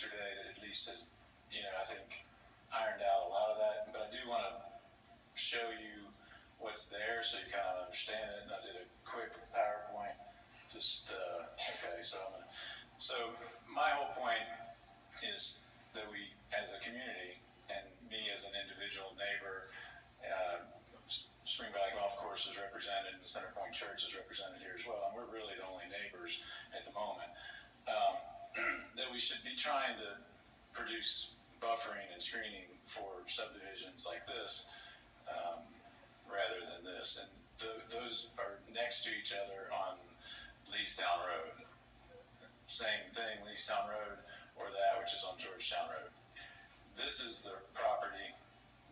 yesterday that at least has, I think ironed out a lot of that. But I do want to show you what's there so you kind of understand it. And I did a quick PowerPoint. Okay, so my whole point is that we, as a community, and me as an individual neighbor, Spring Valley Golf Course is represented, and the Center Point Church is represented here as well, and we're really the only neighbors at the moment, that we should be trying to produce buffering and screening for subdivisions like this, rather than this. And those are next to each other on Leestown Road. Same thing, Leestown Road, or that which is on Georgetown Road. This is the property.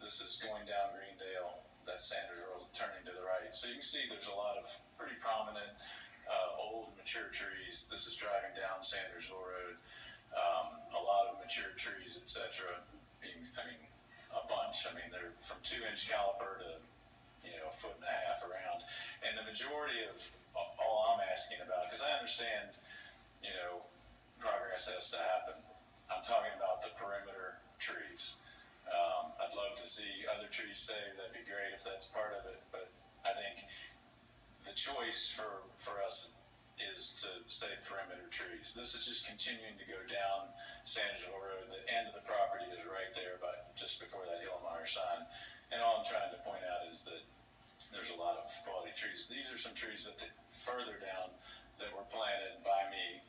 This is going down Greendale. That's Sanders Road, turning to the right. So you can see there's a lot of pretty prominent old mature trees. This is driving down Sandersville Road. A lot of mature trees, etc. A bunch. They're from 2-inch caliper to a foot and a half around. And the majority of all I'm asking about, because I understand progress has to happen. I'm talking about the perimeter trees. I'd love to see other trees saved. That'd be great if that's part of it. But I think the choice for us is to save perimeter trees. This is just continuing to go down Sandersville Road. The end of the property is right there, but just before that Hillmeyer sign. And all I'm trying to point out is that there's a lot of quality trees. These are some trees that further down that were planted by me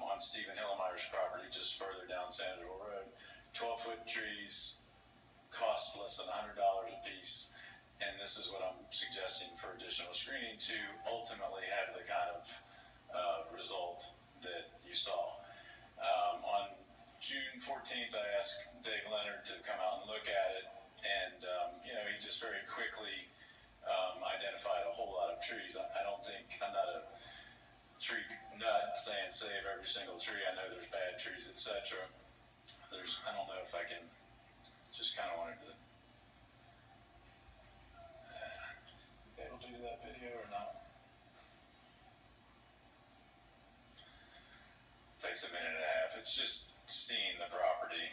on Stephen Hillemeyer's property, just further down Sandersville Road. 12-foot trees cost less than $100 a piece, and this is what I'm suggesting for additional screening to ultimately have the kind of result that you saw. On June 14th, I asked Dave Leonard to come out and look at it, and he just very quickly identified a whole lot of trees. I'm not a tree nut saying save every single tree. I know there's bad trees, etc. I don't know if I can, just kind of wanted to be able to do that video or not. Takes a minute and a half. It's just seeing the property,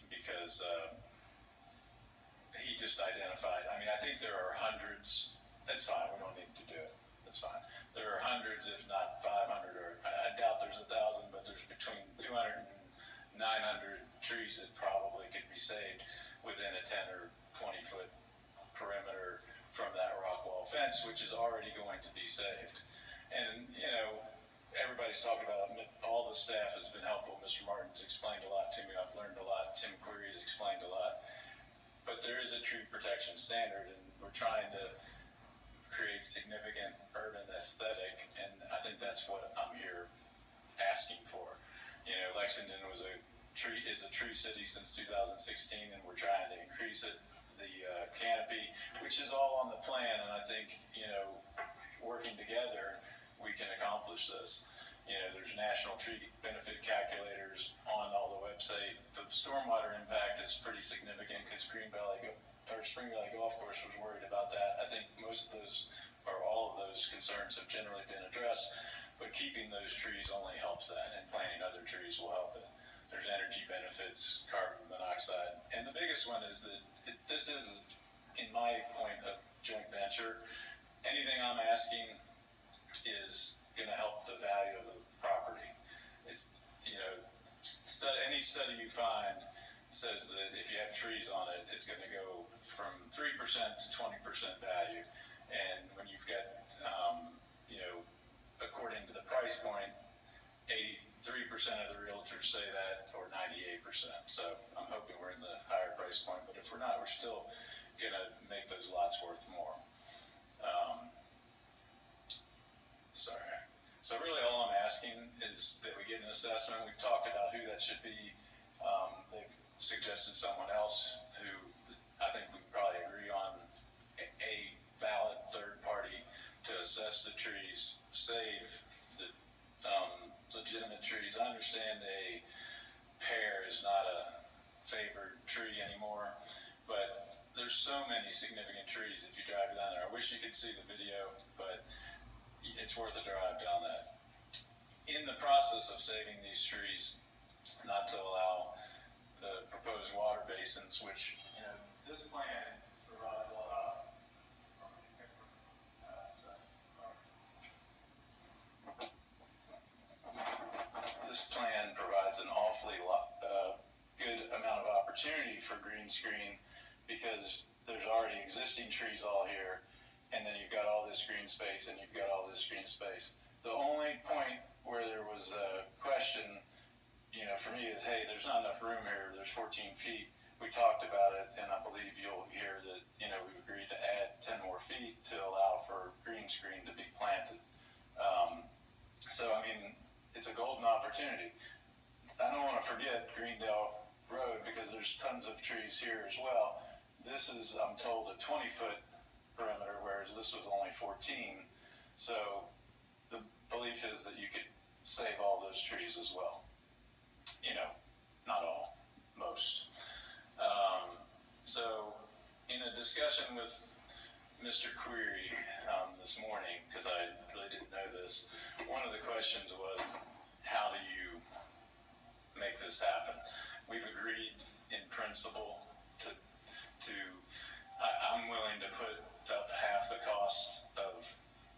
because he just identified. I think there are hundreds. That's fine. We don't need to do it. That's fine. There are hundreds, if not 500, or I doubt there's 1,000, but there's between 200 and 900 trees that probably could be saved within a 10 or 20 foot perimeter from that rock wall fence, which is already going to be saved. And everybody's talked about it. All the staff has been helpful. Mr. Martin's explained a lot to me. I've learned a lot. Tim Query's explained a lot. But there is a tree protection standard, and we're trying to create significant urban aesthetic, and I think that's what I'm here asking for. Lexington is a tree city since 2016, and we're trying to increase it. The canopy, which is all on the plan, and I think working together we can accomplish this. There's national tree benefit calculators on all the website. The stormwater impact is pretty significant because Spring Valley Golf Course was worried about that. I think most of those, or all of those concerns have generally been addressed, but keeping those trees only helps that, and planting other trees will help it. There's energy benefits, carbon monoxide, and the biggest one is that this is, in my point, a joint venture. Anything I'm asking is going to help the value of the property. It's, any study you find says that if you have trees on it, it's going to go from 3% to 20% value. And when you've got, according to the price point, 83% of the realtors say that, or 98%. So I'm hoping we're in the higher price point, but if we're not, we're still going to make those lots worth more. So really all I'm asking is that we get an assessment. We've talked about who that should be. They've suggested someone else who I think we probably agree on, a valid third party to assess the trees, save the legitimate trees. I understand a pear is not a favored tree anymore, but there's so many significant trees if you drive down there. I wish you could see the video, but it's worth a drive down that. In the process of saving these trees, not to allow the proposed water basins, which, this plan provides a lot of. This plan provides an awfully good amount of opportunity for green screen because there's already existing trees all here, and then you've got all this green space, and you've got all this green space. The only point where there was a question, for me is, hey, there's not enough room here. There's 14 feet. We talked about it, and I believe you'll hear that, we've agreed to add 10 more feet to allow for green screen to be planted. So, it's a golden opportunity. I don't want to forget Greendale Road because there's tons of trees here as well. This is, I'm told, a 20-foot perimeter, whereas this was only 14. So the belief is that you could save all those trees as well. Not all, most. So in a discussion with Mr. Query this morning, because I really didn't know this, one of the questions was, how do you make this happen? We've agreed in principle I'm willing to put up half the cost of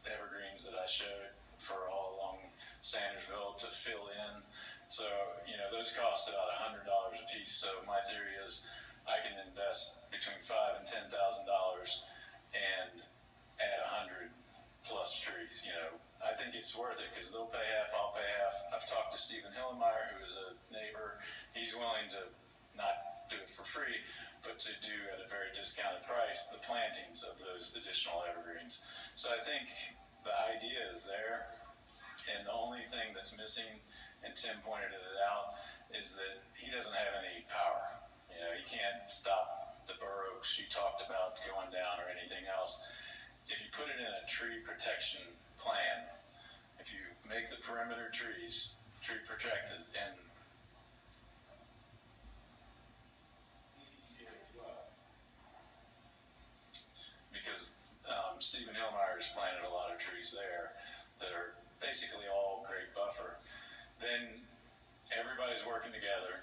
the evergreens that I showed for all along Sandersville to fill in. So, those cost about $100 a piece. So my theory is I can invest between $5,000 and $10,000 and add 100 plus trees. I think it's worth it because they'll pay half, I'll pay half. I've talked to Stephen Hillemeyer, who is a neighbor. He's willing to not do it for free, but to do at a very discounted price the plantings of those additional evergreens. So I think the idea is there, and the only thing that's missing, and Tim pointed it out, is that he doesn't have any power. He can't stop the bur oaks you talked about going down or anything else. If you put it in a tree protection plan, if you make the perimeter trees tree protected, and because Stephen Hillmeyer's planted a lot of trees there that are basically all great buffer, then everybody's working together.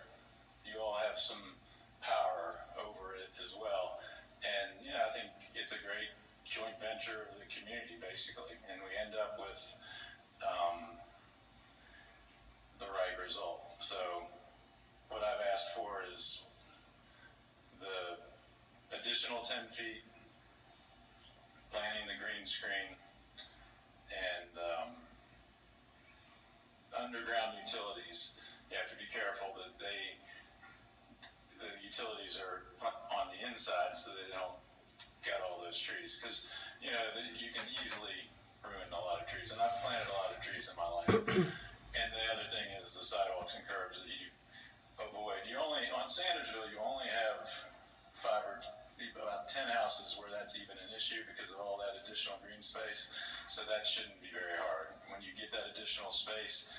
You all have some power over it as well. And, I think it's a great joint venture of the community, basically. And we end up with the right result. So what I've asked for is the additional 10 feet, planting the green screen, and underground utilities. You have to be careful that the utilities are on the inside so they don't get all those trees, because you can easily ruin a lot of trees, and I've planted a lot of trees in my life. And the other thing is the sidewalks and curbs that you avoid. On Sandersville, you only have about 10 houses where that's even an issue because of all that additional green space. So that shouldn't be very hard. When you get that additional space,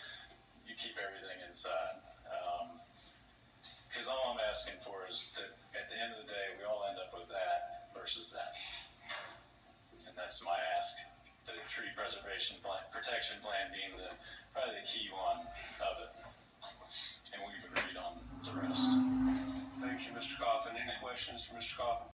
you keep everything inside. Because all I'm asking for is that at the end of the day, we all end up with that versus that. And that's my ask. The tree preservation plan, protection plan being probably the key one of it. And we've agreed on the rest. Thank you, Mr. Coffin. Any questions for Mr. Coffin?